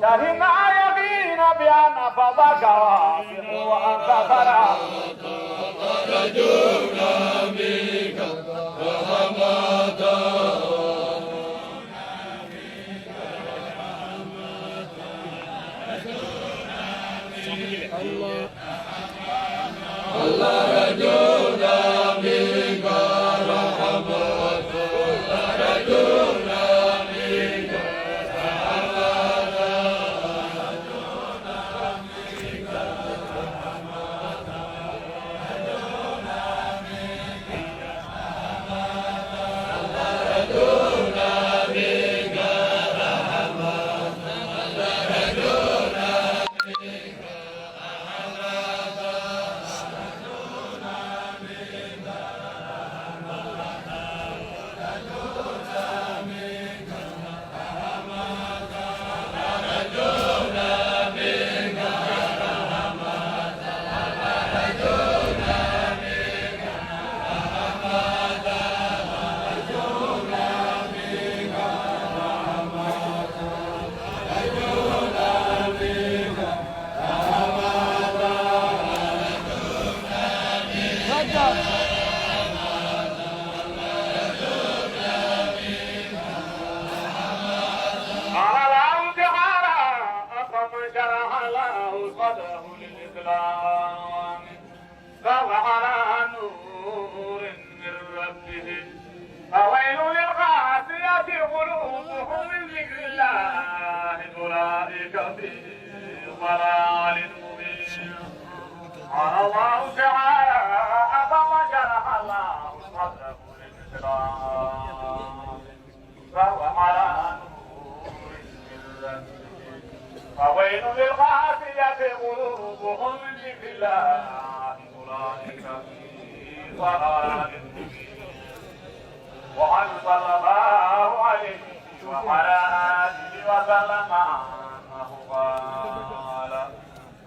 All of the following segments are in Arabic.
فهم يقين بأن فضلك واسع وأنت فرع رجونا بك رحمة الله رجونا بك رحمة رجونا بك فويل للقاسية قلوبهم من ذكر الله أولئك في ضلال مبين. قال الله تعالى أفمن شرح الله صدره للإسلام فهو على نور من ربه فويل للقاسية قلوبهم من ذكر الله أولئك في ضلال مبين. وعن صلى الله عليه وعلى آله وسلم أنه قال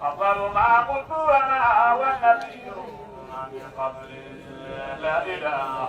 أفضل ما قلت أنا والنبيون من قبل لا إله